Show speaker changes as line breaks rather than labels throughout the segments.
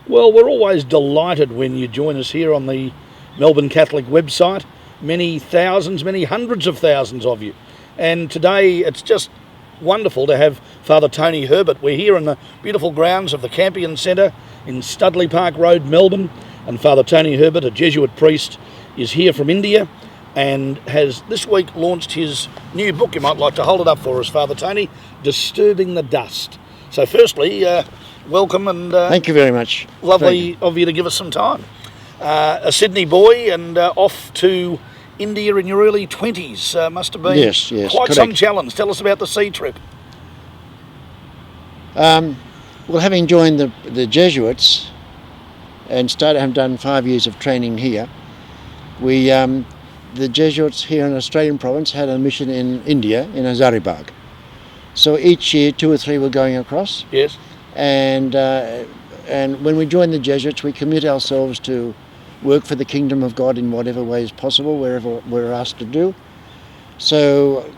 Well, we're always delighted when you join us here on the Melbourne Catholic website. Many thousands, many hundreds of thousands of you. And today it's just wonderful to have Father Tony Herbert. We're here in the beautiful grounds of the Campion Centre in Studley Park Road, Melbourne. And Father Tony Herbert, a Jesuit priest, is here from India and has this week launched his new book. You might like to hold it up for us, Father Tony, Disturbing the Dust. So firstly, welcome and
thank you very much.
Lovely of you to give us some time. A Sydney boy and off to India in your early 20s. Must have been
yes,
quite
correct.
some challenge. Tell us about the sea trip.
Well, having joined the Jesuits and have done 5 years of training here, the Jesuits here in Australian province had a mission in India, in Hazaribagh. So each year 2 or 3 were going across.
Yes.
And when we join the Jesuits, we commit ourselves to work for the kingdom of God in whatever way is possible, wherever we're asked to do. So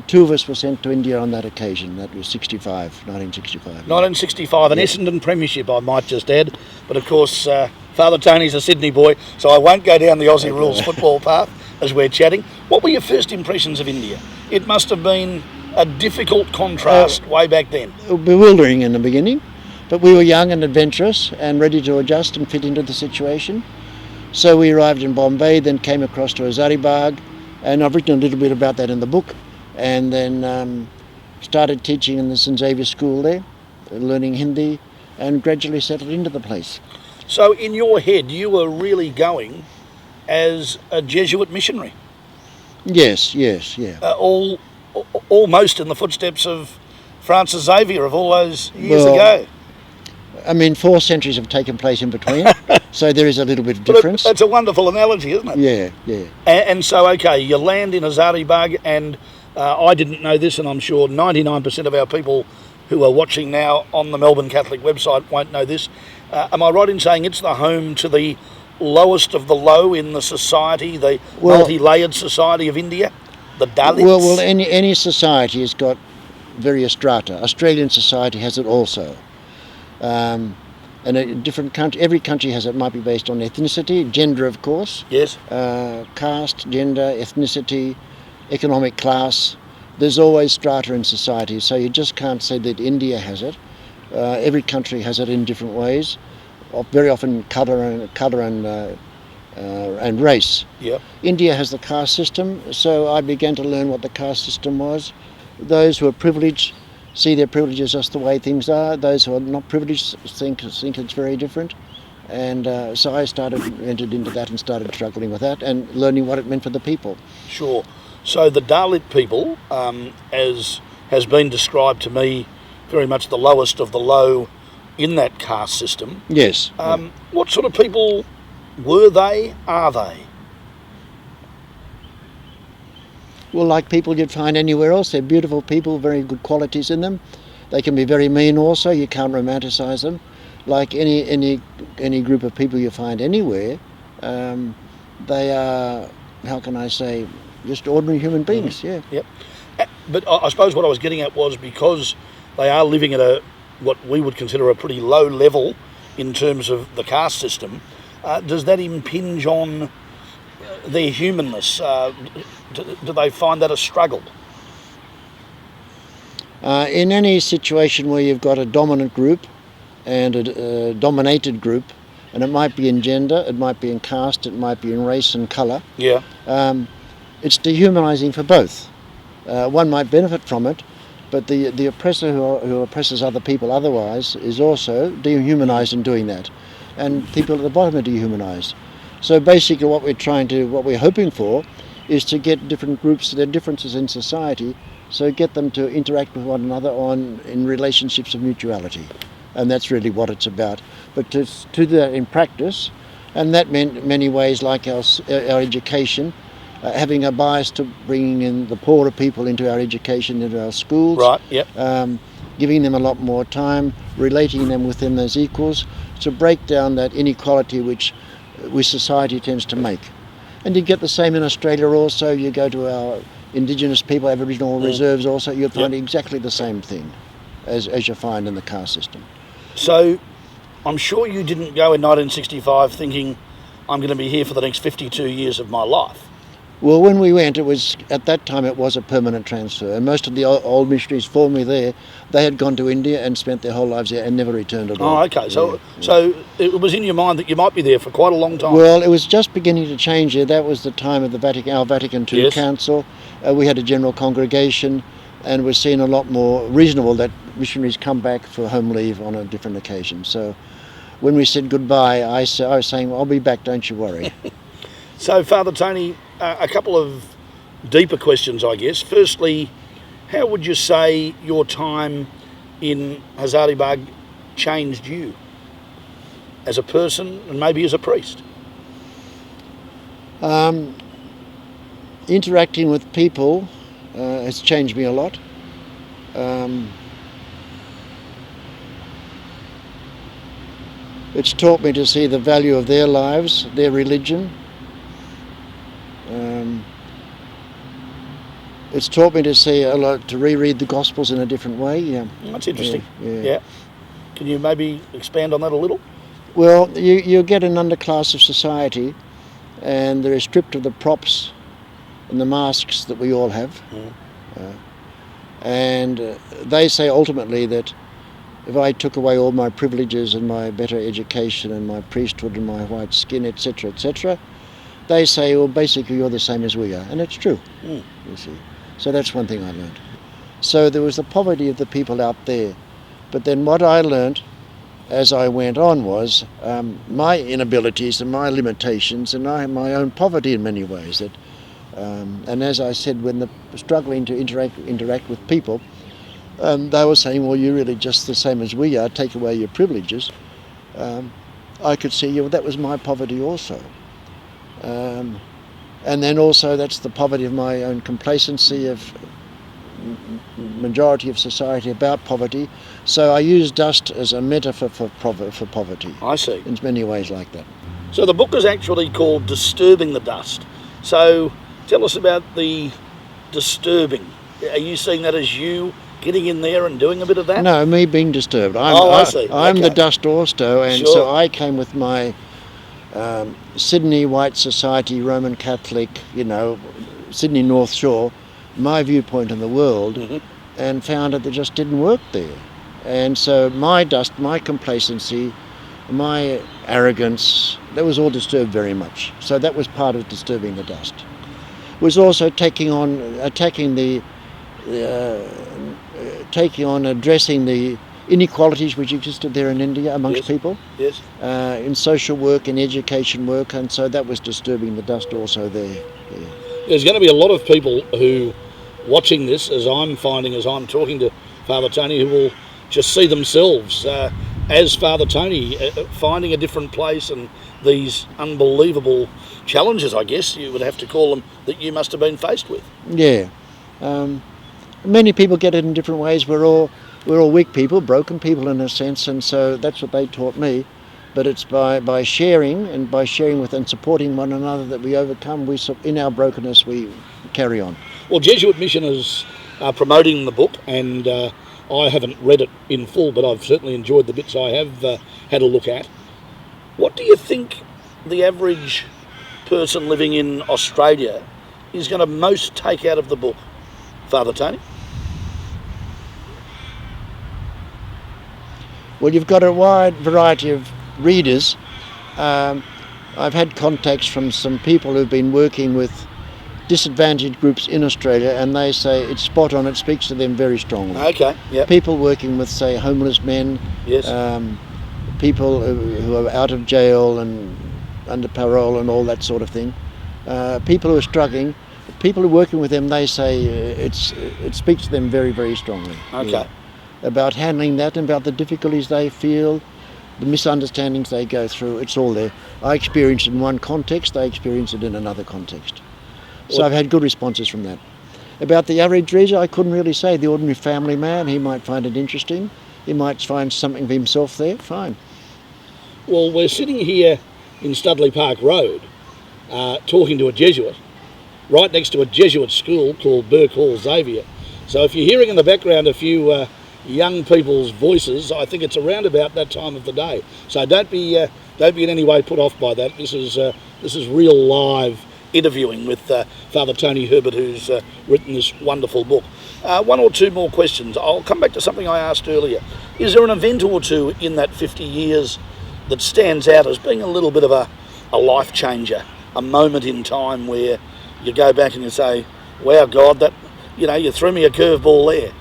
2 of us were sent to India on that occasion. That was 1965.
1965, an Essendon premiership, I might just add. But of course, Father Tony's a Sydney boy, so I won't go down the Aussie rules football path as we're chatting. What were your first impressions of India? It must have been a difficult contrast way back then.
Bewildering in the beginning, but we were young and adventurous and ready to adjust and fit into the situation. So we arrived in Bombay, then came across to Hazaribagh, and I've written a little bit about that in the book, and then started teaching in the St Xavier's School there, learning Hindi, and gradually settled into the place.
So in your head, you were really going as a Jesuit missionary?
Yes, yeah.
Almost in the footsteps of Francis Xavier of all those years ago.
I mean, 4 centuries have taken place in between, so there is a little bit of difference.
That's a wonderful analogy, isn't it?
Yeah.
And so, okay, you land in Hazaribagh, and I didn't know this, and I'm sure 99% of our people who are watching now on the Melbourne Catholic website won't know this. Am I right in saying it's the home to the lowest of the low in the society, the multi-layered society of India? The Dalits?
Well, any society has got various strata. Australian society has it also. And a different country, every country has it. Might be based on ethnicity, gender, of course.
Yes.
Caste, gender, ethnicity, economic class. There's always strata in society, so you just can't say that India has it. Every country has it in different ways. Very often colour and race.
Yep.
India has the caste system, so I began to learn what the caste system was. Those who are privileged see their privileges as the way things are. Those who are not privileged think it's very different. And so I entered into that and started struggling with that and learning what it meant for the people.
Sure. So the Dalit people, as has been described to me, very much the lowest of the low in that caste system.
Yes.
What sort of people were they, are they?
Well, like people you'd find anywhere else. They're beautiful people, very good qualities in them. They can be very mean also. You can't romanticize them. Like any group of people you find anywhere, they are, how can I say, just ordinary human beings. Yeah.
Yep. But I suppose what I was getting at was because they are living at what we would consider a pretty low level in terms of the caste system, does that impinge on their humanness? Do they find that a struggle?
In any situation where you've got a dominant group and a dominated group, and it might be in gender, it might be in caste, it might be in race and colour, it's dehumanising for both. One might benefit from it, but the oppressor who oppresses other people otherwise is also dehumanised in doing that. And people at the bottom are dehumanised. So basically what we're hoping for is to get different groups, their differences in society, so get them to interact with one another in relationships of mutuality. And that's really what it's about. But to do that in practice, and that meant many ways like our education, having a bias to bringing in the poorer people into our education, into our schools.
Right, yep.
Giving them a lot more time, relating them with them as equals, to break down that inequality which society tends to make. And you get the same in Australia also. You go to our Indigenous people, Aboriginal reserves also, you'll find exactly the same thing as you find in the caste system.
So I'm sure you didn't go in 1965 thinking, I'm going to be here for the next 52 years of my life.
Well, when we went, at that time it was a permanent transfer, and most of the old missionaries formerly there, they had gone to India and spent their whole lives there and never returned at all.
Oh, okay. So it was in your mind that you might be there for quite a long time.
Well, it was just beginning to change there. That was the time of our Vatican II Council. We had a general congregation, and was seen a lot more reasonable that missionaries come back for home leave on a different occasion. So when we said goodbye, I was saying, I'll be back, don't you worry.
So, Father Tony, a couple of deeper questions, I guess. Firstly, how would you say your time in Hazaribagh changed you as a person and maybe as a priest?
Interacting with people has changed me a lot. It's taught me to see the value of their lives, their religion. It's taught me to see to reread the Gospels in a different way. Yeah,
that's interesting. Yeah. Can you maybe expand on that a little?
Well, you get an underclass of society, and they're stripped of the props and the masks that we all have. And they say ultimately that if I took away all my privileges and my better education and my priesthood and my white skin, etc., etc., they say, well, basically you're the same as we are. And it's true, you see. So that's one thing I learned. So there was the poverty of the people out there. But then what I learned as I went on was my inabilities and my limitations and my own poverty in many ways. And as I said, when they're struggling to interact with people, they were saying, well, you're really just the same as we are, take away your privileges. I could see, well, that was my poverty also. And then also that's the poverty of my own complacency of majority of society about poverty. So I use dust as a metaphor for poverty.
I see.
In many ways like that.
So the book is actually called Disturbing the Dust. So tell us about the disturbing. Are you seeing that as you getting in there and doing a bit of that?
No, me being disturbed.
I see.
I'm the dust also, and
sure.
So I came with my Sydney White Society, Roman Catholic, Sydney North Shore, my viewpoint on the world, and found that it just didn't work there. And so my dust, my complacency, my arrogance, that was all disturbed very much. So that was part of disturbing the dust. It was also addressing the inequalities which existed there in India amongst people, in social work, in education work, and so that was disturbing the dust also there. Yeah.
There's going to be a lot of people who, watching this, as I'm talking to Father Tony, who will just see themselves as Father Tony, finding a different place and these unbelievable challenges, I guess you would have to call them, that you must have been faced with.
Yeah. Many people get it in different ways. We're all weak people, broken people in a sense, and so that's what they taught me. But it's by sharing with and supporting one another that we overcome. In our brokenness, we carry on.
Well, Jesuit missioners are promoting the book, and I haven't read it in full, but I've certainly enjoyed the bits I have had a look at. What do you think the average person living in Australia is going to most take out of the book, Father Tony?
Well, you've got a wide variety of readers. I've had contacts from some people who've been working with disadvantaged groups in Australia, and they say it's spot on, it speaks to them very strongly.
Okay, yeah.
People working with, say, homeless men, people who are out of jail and under parole and all that sort of thing, people who are struggling, people who are working with them, they say it speaks to them very, very strongly.
Okay.
Yeah. About handling that and about the difficulties they feel, the misunderstandings they go through, it's all there. I experience it in one context, they experience it in another context. So I've had good responses from that. About the average reader, I couldn't really say. The ordinary family man, he might find it interesting. He might find something for himself there, fine.
Well, we're sitting here in Studley Park Road talking to a Jesuit, right next to a Jesuit school called Burke Hall Xavier. So if you're hearing in the background a few young people's voices, I think it's around about that time of the day. So don't be in any way put off by that. This is real live interviewing with Father Tony Herbert, who's written this wonderful book. One or two more questions. I'll come back to something I asked earlier. Is there an event or two in that 50 years that stands out as being a little bit of a life changer, a moment in time where you go back and you say, wow, God, that, you threw me a curveball there?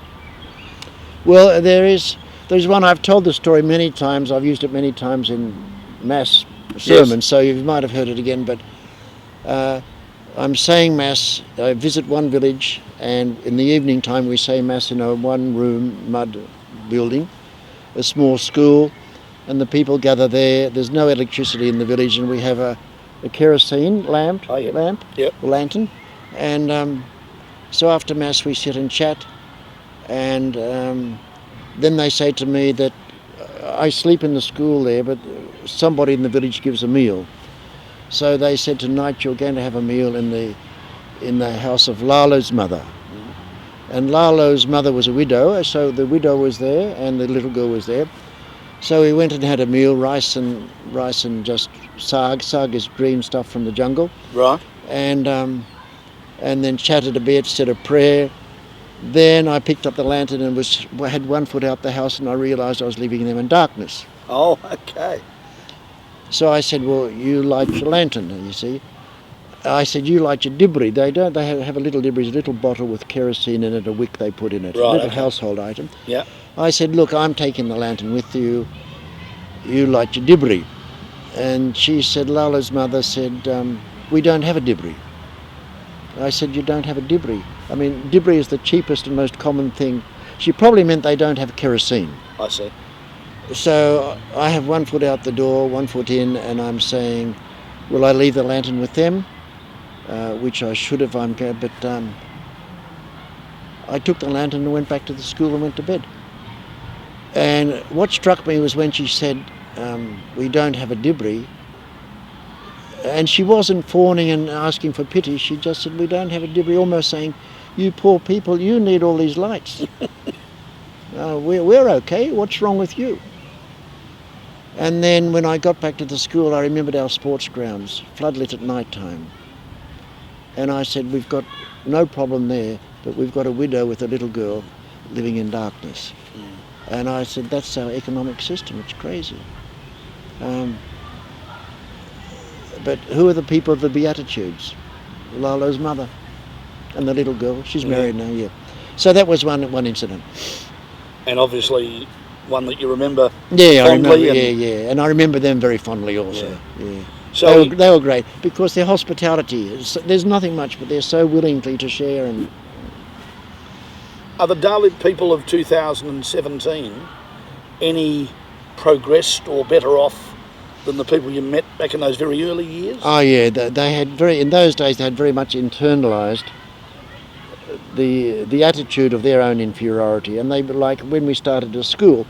Well, there's one. I've told the story many times. I've used it many times in Mass sermons, yes. So you might have heard it again, but I'm saying Mass. I visit one village, and in the evening time we say Mass in a one-room mud building, a small school, and the people gather there. There's no electricity in the village, and we have a kerosene lamp,
Yep.
lantern, and so after Mass we sit and chat, and then they say to me that I sleep in the school there, but somebody in the village gives a meal. So they said, tonight you're going to have a meal in the house of Lalo's mother. And Lalo's mother was a widow, so the widow was there and the little girl was there. So we went and had a meal, rice and just sag. Sag is green stuff from the jungle.
Right.
And then chatted a bit, said a prayer. Then I picked up the lantern and had one foot out the house, and I realised I was leaving them in darkness.
Oh, okay.
So I said, well, you light your lantern, you see. I said, you light your dibri. They have a little dibri, a little bottle with kerosene in it, a wick they put in it,
right,
a little
okay.
household item.
Yeah.
I said, look, I'm taking the lantern with you. You light your dibri. And she said, Lala's mother said, we don't have a dibri. I said, you don't have a dibri? I mean, dibri is the cheapest and most common thing. She probably meant they don't have kerosene.
I see.
So I have one foot out the door, one foot in, and I'm saying, will I leave the lantern with them? Which I should have, but I took the lantern and went back to the school and went to bed. And what struck me was when she said, we don't have a dibri, and she wasn't fawning and asking for pity, she just said, we don't have a dibri, almost saying, you poor people, you need all these lights. We're okay, what's wrong with you? And then when I got back to the school, I remembered our sports grounds, floodlit at night time. And I said, we've got no problem there, but we've got a widow with a little girl living in darkness. And I said, that's our economic system, it's crazy. But who are the people of the Beatitudes? Lalo's mother and the little girl. She's married now, yeah. So that was one incident.
And obviously one that you remember
fondly. I remember,
and
and I remember them very fondly also. Yeah.
So
they were great because their hospitality, there's nothing much, but they're so willingly to share. And
are the Dalit people of 2017 any progressed or better off than the people you met back in those very early years?
Oh yeah, they had in those days they had very much internalised the attitude of their own inferiority, and they were like, when we started a school,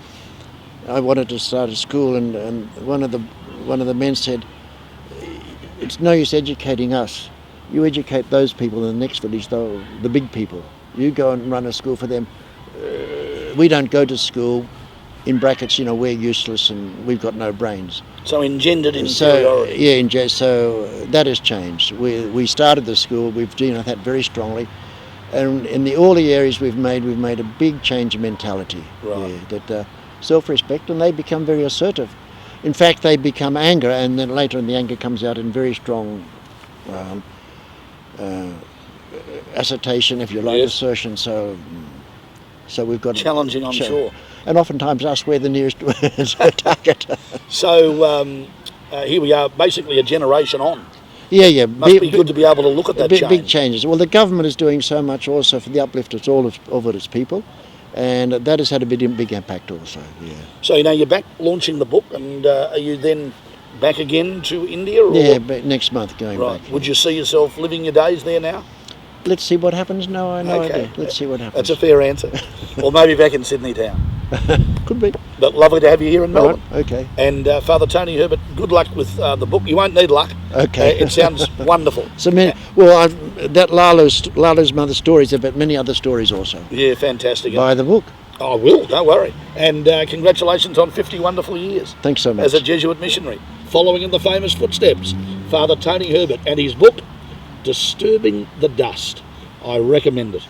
I wanted to start a school, and one of the men said, it's no use educating us, you educate those people in the next village, though, the big people, you go and run a school for them. We don't go to school, in brackets, we're useless and we've got no brains.
So engendered inferiority.
So that has changed. We started the school, we've dealt with that very strongly, and in all the areas we've made a big change in mentality.
Right.
Yeah, that self-respect, and they become very assertive. In fact, they become anger, and then later the anger comes out in very strong assertion, if you like,
yes.
Assertion. So we've got
challenging, I'm sure.
And oftentimes us, we're the nearest target.
So here we are, basically a generation on.
Yeah.
Must be good to be able to look at that change.
Big changes. Well, the government is doing so much also for the uplift of all of its people, and that has had a big impact also. Yeah.
So you're back launching the book, and are you then back again to India? Or?
Yeah, but next month going back.
Right. Would you see yourself living your days there now?
Let's see what happens. No idea. Let's see what happens.
That's a fair answer. Or maybe back in Sydney town.
Could be.
But lovely to have you here in Melbourne.
Right, okay.
And Father Tony Herbert, good luck with the book. You won't need luck.
Okay.
It sounds wonderful.
So that Lalo's mother stories, but many other stories also.
Yeah, fantastic.
Buy the book.
I will, don't worry. And congratulations on 50 wonderful years.
Thanks so much.
As a Jesuit missionary, following in the famous footsteps, Father Tony Herbert, and his book, Disturbing the Dust. I recommend it.